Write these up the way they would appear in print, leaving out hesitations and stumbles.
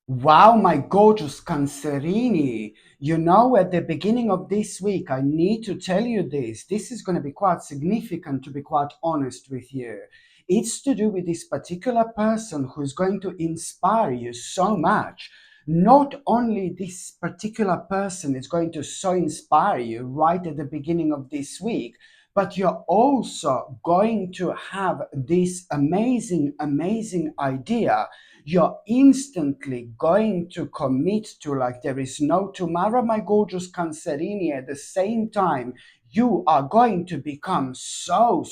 Wow, my gorgeous Cancerini. You know, at the beginning of this week, I need to tell you this. This is going to be quite significant, to be quite honest with you. It's to do with this particular person who's going to inspire you so much. Not only this particular person is going to so inspire you right at the beginning of this week, but you're also going to have this amazing, amazing idea you're instantly going to commit to like there is no tomorrow, my gorgeous Cancerini. At the same time, you are going to become so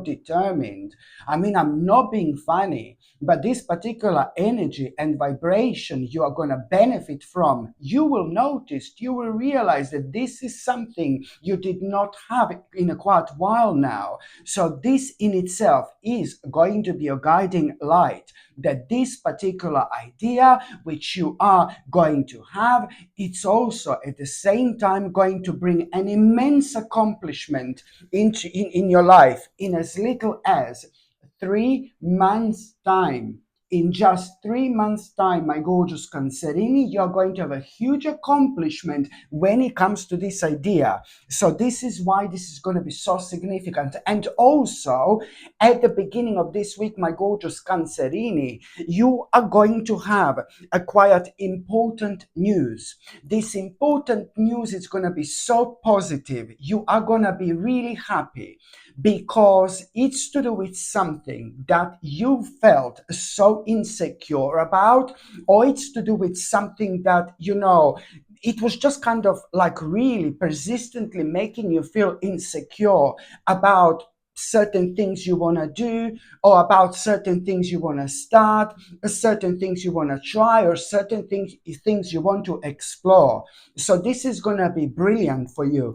determined. I mean, I'm not being funny, but this particular energy and vibration you are going to benefit from, you will notice, you will realize that this is something you did not have in a quite while now. So this in itself is going to be a guiding light that this particular idea which you are going to have, it's also at the same time going to bring an immense accomplishment in your life in as little as 3 months time. In just 3 months time, my gorgeous Cancerini, you're going to have a huge accomplishment when it comes to this idea. So this is why this is going to be so significant. And also at the beginning of this week, my gorgeous Cancerini, you are going to have a quite important news. This important news is going to be so positive. You are going to be really happy because it's to do with something that you felt so insecure about, or it's to do with something that, it was just kind of like really persistently making you feel insecure about certain things you want to do, or about certain things you want to start, certain things you want to try, or certain things you want to explore. So this is going to be brilliant for you.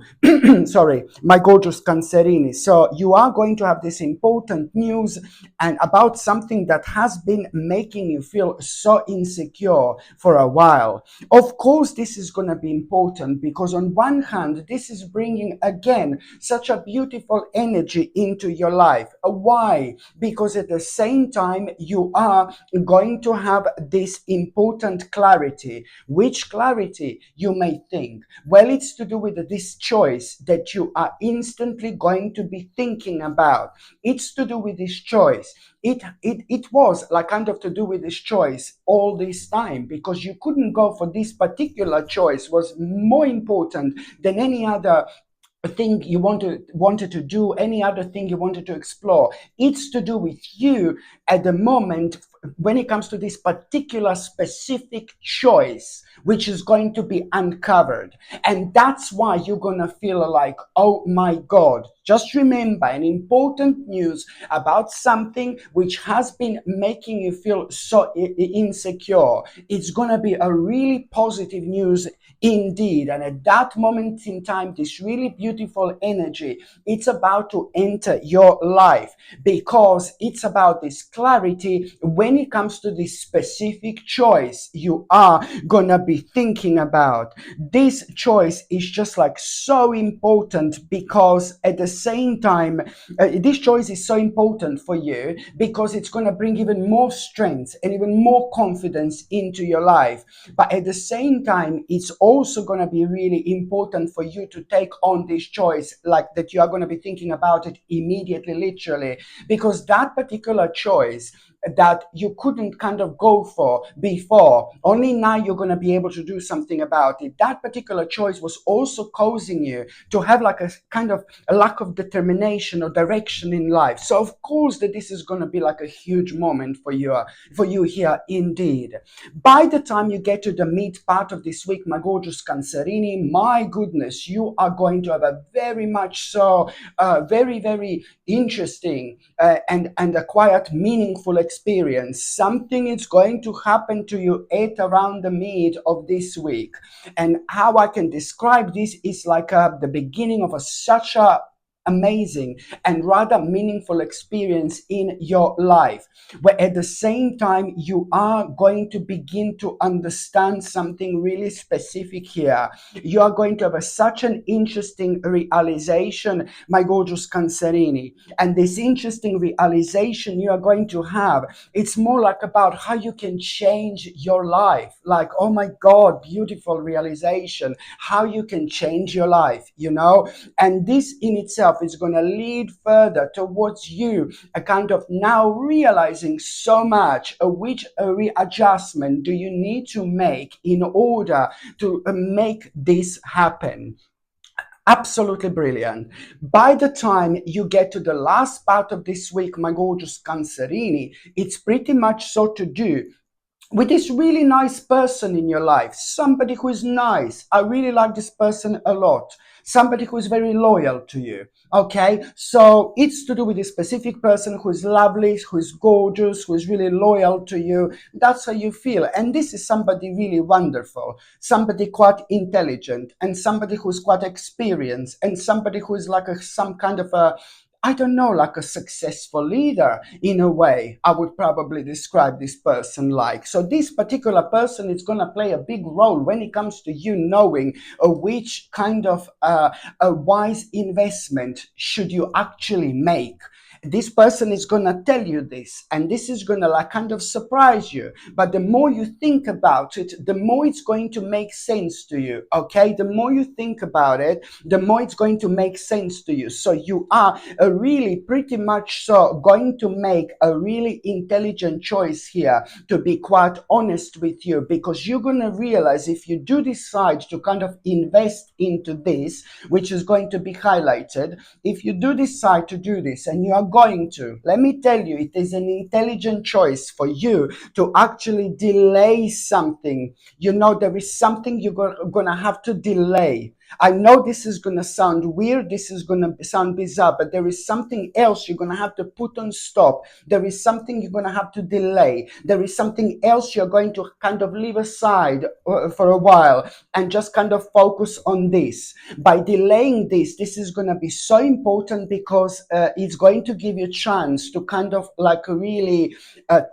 Sorry, my gorgeous Cancerini. So you are going to have this important news and about something that has been making you feel so insecure for a while. Of course, this is going to be important because on one hand, this is bringing again such a beautiful energy into your life. Why? Because at the same time, you are going to have this important clarity. Which clarity you may think? Well, it's to do with this choice that you are instantly going to be thinking about. It's to do with this choice. It was like kind of to do with this choice all this time, because you couldn't go for this particular choice was more important than any other thing you wanted to do, any other thing you wanted to explore. It's to do with you at the moment when it comes to this particular specific choice which is going to be uncovered. And that's why you're going to feel like, oh my God. Just remember an important news about something which has been making you feel so insecure. It's going to be a really positive news indeed. And at that moment in time, this really beautiful energy, it's about to enter your life because it's about this clarity when it comes to this specific choice you are gonna be thinking about. This choice is just like so important because at the same time, this choice is so important for you because it's going to bring even more strength and even more confidence into your life. But at the same time, it's also going to be really important for you to take on this choice, like that you are going to be thinking about it immediately, literally, because that particular choice that you couldn't kind of go for before, only now you're going to be able to do something about it. That particular choice was also causing you to have like a kind of a lack of determination or direction in life. So of course that this is going to be like a huge moment for you here indeed. By the time you get to the mid part of this week, my gorgeous Cancerini, my goodness, you are going to have a very much so very interesting and a quite meaningful experience. Something is going to happen to you at around the mid of this week. And how I can describe this is like the beginning of such a amazing and rather meaningful experience in your life, where at the same time you are going to begin to understand something really specific here. You are going to have such an interesting realization, my gorgeous Cancerini. And this interesting realization you are going to have, it's more like about how you can change your life. Like, oh my God, beautiful realization, how you can change your life, you know? And this in itself is going to lead further towards you a kind of now realizing so much, which readjustment do you need to make in order to make this happen. Absolutely brilliant. By the time you get to the last part of this week, my gorgeous Cancerini, it's pretty much so to do with this really nice person in your life, somebody who is nice. I really like this person a lot. Somebody who is very loyal to you. Okay, so it's to do with a specific person who is lovely, who is gorgeous, who is really loyal to you. That's how you feel. And this is somebody really wonderful, somebody quite intelligent, and somebody who's quite experienced, and somebody who is like some kind of a, I don't know, like a successful leader in a way. I would probably describe this person like. So this particular person is going to play a big role when it comes to you knowing which kind of a wise investment should you actually make. This person is going to tell you this, and this is going to like kind of surprise you. But the more you think about it, the more it's going to make sense to you. Okay, the more you think about it, the more it's going to make sense to you. So you are really pretty much so going to make a really intelligent choice here, to be quite honest with you, because you're going to realize if you do decide to kind of invest into this, which is going to be highlighted, if you do decide to do this and you are going to, let me tell you, it is an intelligent choice for you to actually delay something. You know, there is something you're going to have to delay. I know this is going to sound weird, this is going to sound bizarre, but there is something else you're going to have to put on stop. There is something you're going to have to delay. There is something else you're going to kind of leave aside for a while and just kind of focus on this. By delaying this, this is going to be so important because it's going to give you a chance to kind of like really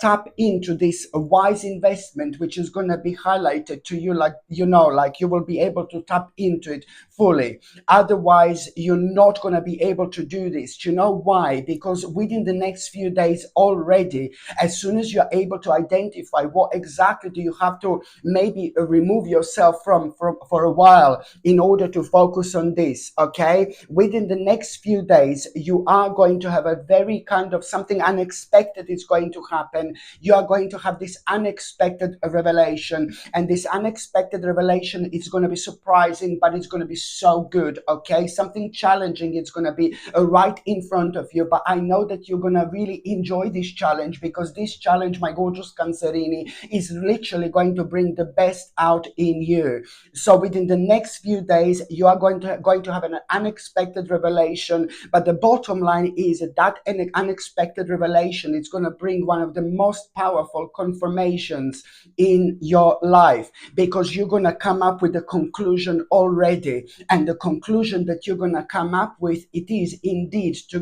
tap into this wise investment, which is going to be highlighted to you, like, you know, like you will be able to tap into it fully. Otherwise, you're not going to be able to do this. You know why? Because within the next few days already, as soon as you're able to identify what exactly do you have to maybe remove yourself from for a while in order to focus on this, okay? Within the next few days, you are going to have a very kind of something unexpected is going to happen. You are going to have this unexpected revelation, and this unexpected revelation is going to be surprising, but it's going to be so good, okay? Something challenging, it's going to be right in front of you, but I know that you're going to really enjoy this challenge, because this challenge, my gorgeous Cancerini, is literally going to bring the best out in you. So within the next few days, you are going to have an unexpected revelation, but the bottom line is that an unexpected revelation is going to bring one of the most powerful confirmations in your life, because you're going to come up with a conclusion already, and the conclusion that you're going to come up with, it is indeed to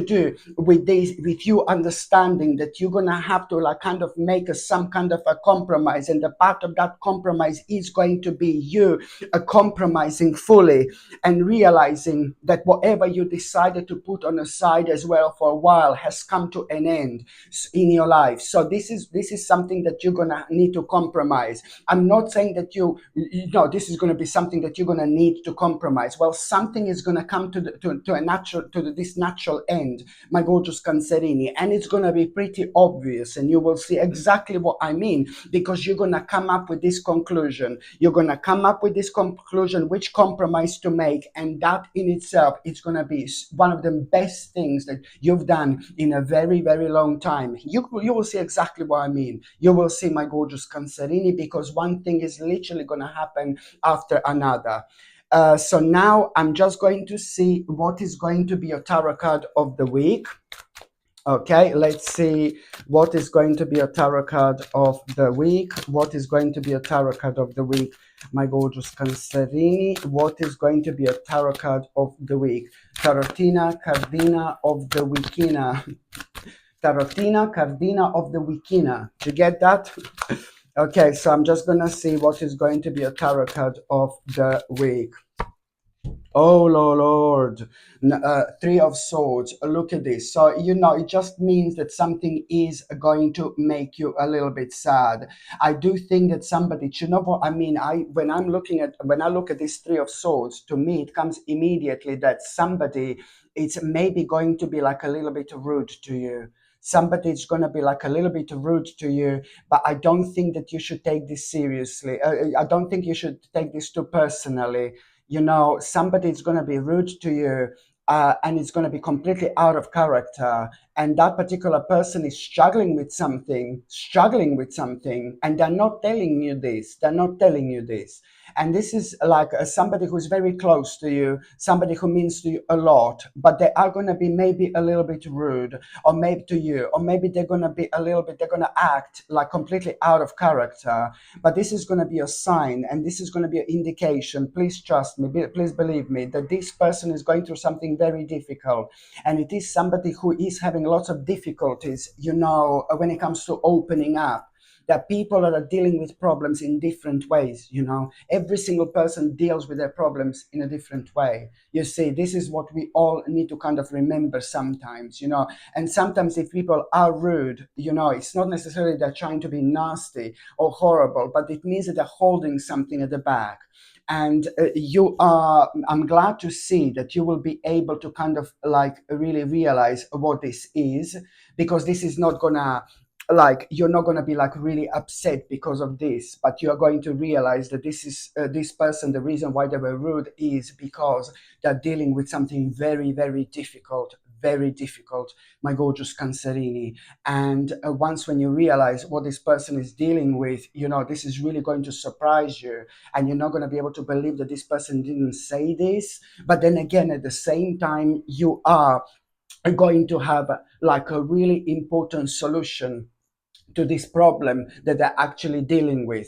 do with this, with you understanding that you're going to have to like kind of make some kind of a compromise, and the part of that compromise is going to be you compromising fully and realizing that whatever you decided to put on the side as well for a while has come to an end in your life. So this is something that you're gonna need to compromise. I'm not saying that you know this is going to be something that you're going to need to compromise. Well, something is going to come to this natural end, my gorgeous Cancerini, and it's going to be pretty obvious, and you will see exactly what I mean, because you're going to come up with this conclusion. You're going to come up with this conclusion, which compromise to make, and that in itself, it's going to be one of the best things that you've done in a very, very long time. You will see exactly what I mean. You will see, my gorgeous Cancerini, because one thing is literally going to happen after another. So now I'm just going to see what is going to be your tarot card of the week. Okay, let's see what is going to be a tarot card of the week. What is going to be a tarot card of the week, my gorgeous Cancerini? What is going to be a tarot card of the week? Tarotina Cardina of the Weekina. Tarotina Cardina of the Weekina. Do you get that? Okay, so I'm just gonna see what is going to be a tarot card of the week. Oh Lord, Three of Swords. Look at this. So it just means that something is going to make you a little bit sad. I do think that somebody, you know what I mean. When I look at this Three of Swords, to me it comes immediately that somebody, it's maybe going to be like a little bit rude to you. Somebody's going to be like a little bit rude to you, but I don't think that you should take this seriously. I don't think you should take this too personally. Somebody is going to be rude to you, and it's going to be completely out of character, and that particular person is struggling with something, and they're not telling you this. And this is like somebody who's very close to you, somebody who means to you a lot, but they are going to be maybe a little bit rude, or maybe to you, or maybe they're going to act like completely out of character. But this is going to be a sign, and this is going to be an indication. Please trust me, please believe me, that this person is going through something very difficult. And it is somebody who is having lots of difficulties, when it comes to opening up. That people that are dealing with problems in different ways. Every single person deals with their problems in a different way. You see, this is what we all need to kind of remember sometimes. And sometimes if people are rude, it's not necessarily they're trying to be nasty or horrible, but it means that they're holding something at the back. And I'm glad to see that you will be able to kind of like really realize what this is, because this is not gonna, like, you're not going to be like really upset because of this, but you're going to realize that this person, the reason why they were rude is because they're dealing with something very, very difficult, very difficult, my gorgeous Cancerini. And once when you realize what this person is dealing with, this is really going to surprise you, and you're not going to be able to believe that this person didn't say this. But then again, at the same time, you are going to have like a really important solution to this problem that they're actually dealing with.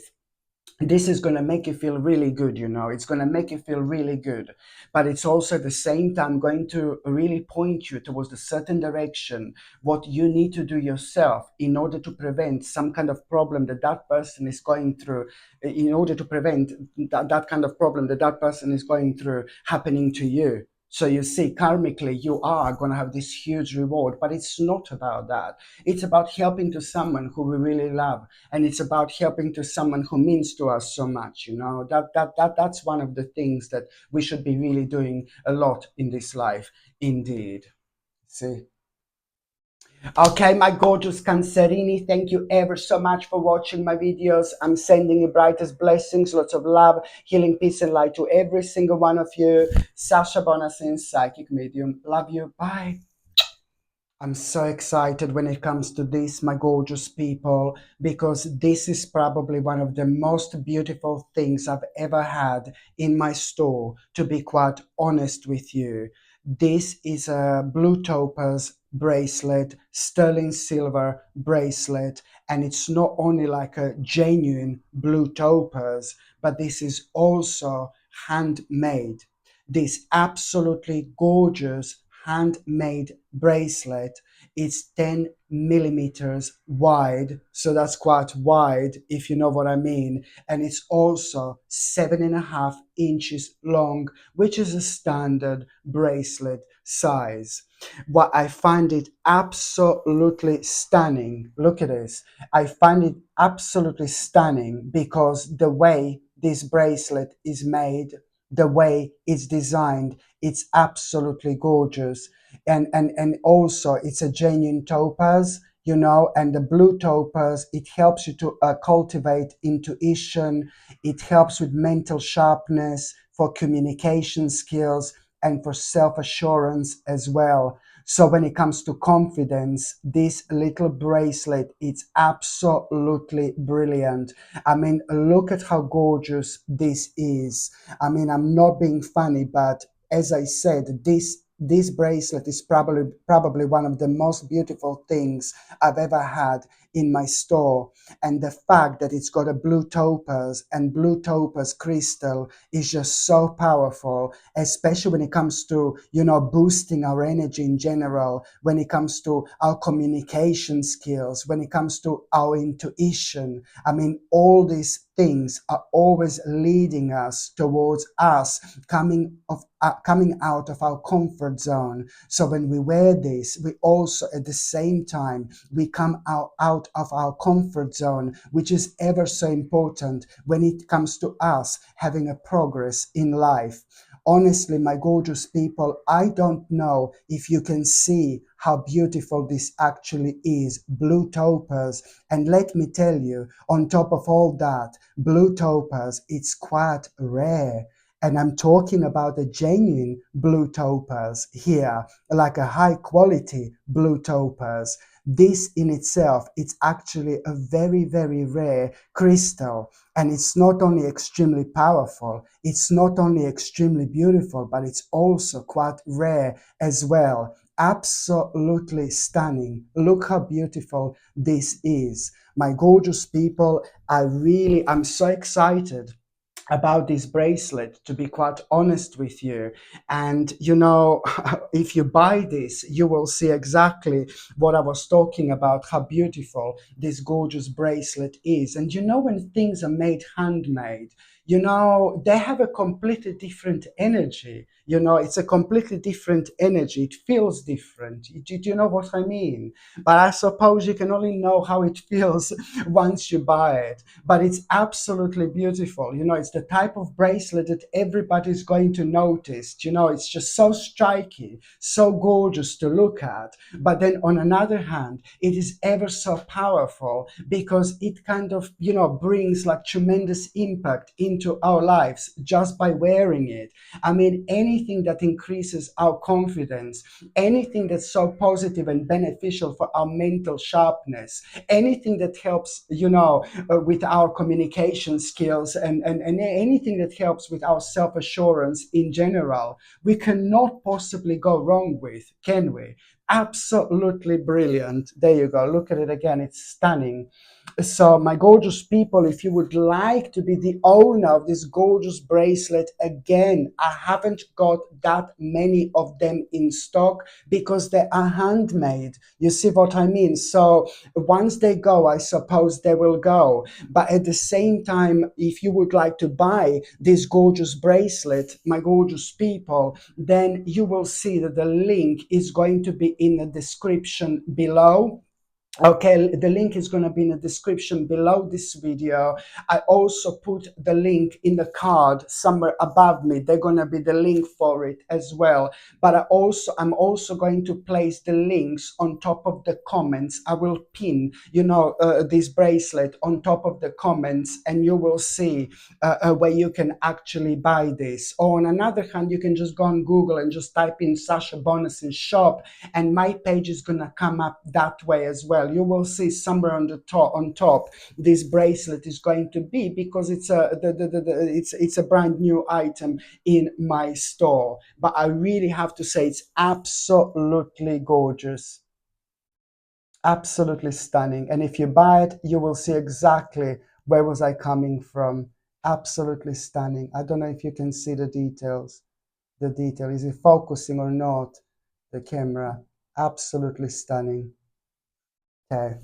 This is going to make you feel really good. It's going to make you feel really good, but it's also at the same time going to really point you towards a certain direction, what you need to do yourself in order to prevent some kind of problem that person is going through, in order to prevent that kind of problem that person is going through happening to you. So you see, karmically, you are going to have this huge reward, but it's not about that. It's about helping to someone who we really love, and it's about helping to someone who means to us so much. That's one of the things that we should be really doing a lot in this life, indeed. See. Okay, my gorgeous Cancerini, thank you ever so much for watching my videos. I'm sending you brightest blessings, lots of love, healing, peace, and light to every single one of you. Sasha Bonasin, Psychic Medium. Love you. Bye. I'm so excited when it comes to this, my gorgeous people, because this is probably one of the most beautiful things I've ever had in my store, to be quite honest with you. This is a blue topaz bracelet, sterling silver bracelet, and it's not only like a genuine blue topaz, but this is also handmade. This absolutely gorgeous handmade bracelet. It's 10 millimeters wide, so that's quite wide if you know what I mean. And it's also 7.5 inches long, which is a standard bracelet size. What I find it absolutely stunning. Look at this. I find it absolutely stunning because the way this bracelet is made, the way it's designed, it's absolutely gorgeous. And also it's a genuine topaz, and the blue topaz, it helps you to cultivate intuition. It helps with mental sharpness, for communication skills, and for self-assurance as well. So when it comes to confidence, this little bracelet, it's absolutely brilliant. I mean, look at how gorgeous this is. I mean, I'm not being funny, but as I said, this This bracelet is probably one of the most beautiful things I've ever had in my store. And the fact that it's got a blue topaz and blue topaz crystal is just so powerful, especially when it comes to, boosting our energy in general, when it comes to our communication skills, when it comes to our intuition. I mean, all these things are always leading us towards us coming out of our comfort zone. So when we wear this, we also at the same time we come out of our comfort zone, which is ever so important when it comes to us having a progress in life. Honestly, my gorgeous people, I don't know if you can see how beautiful this actually is. Blue topaz. And let me tell you, on top of all that, blue topaz, it's quite rare. And I'm talking about a genuine blue topaz here, like a high quality blue topaz. This in itself, it's actually a very, very rare crystal. And it's not only extremely powerful, it's not only extremely beautiful, but it's also quite rare as well. Absolutely stunning. Look how beautiful this is. My gorgeous people, I'm so excited about this bracelet, to be quite honest with you. And if you buy this, you will see exactly what I was talking about, how beautiful this gorgeous bracelet is. And when things are made handmade, they have a completely different energy. It's a completely different energy. It feels different. Do you know what I mean? But I suppose you can only know how it feels once you buy it. But it's absolutely beautiful. It's the type of bracelet that everybody's going to notice. It's just so striking, so gorgeous to look at. But then on another hand, it is ever so powerful because it kind of, brings like tremendous impact into our lives just by wearing it. I mean, anything that increases our confidence, anything that's so positive and beneficial for our mental sharpness, anything that helps, with our communication skills, and anything that helps with our self-assurance in general, we cannot possibly go wrong with, can we? Absolutely brilliant. There you go. Look at it again. It's stunning. So, my gorgeous people, if you would like to be the owner of this gorgeous bracelet, again, I haven't got that many of them in stock because they are handmade. You see what I mean? So, once they go, I suppose they will go. But at the same time, if you would like to buy this gorgeous bracelet, my gorgeous people, then you will see that the link is going to be in the description below. Okay, the link is going to be in the description below this video. I also put the link in the card somewhere above me. They're going to be the link for it as well. But I'm also going to place the links on top of the comments. I will pin, this bracelet on top of the comments, and you will see where you can actually buy this. Or on another hand, you can just go on Google and just type in Sasha Bonasin shop, and my page is going to come up that way as well. You will see somewhere on top this bracelet is going to be, because it's it's a brand new item in my store. But I really have to say, it's absolutely gorgeous, absolutely stunning. And if you buy it, you will see exactly where was I coming from. Absolutely stunning. I don't know if you can see the details. The detail, is it focusing or not, the camera? Absolutely stunning. Okay.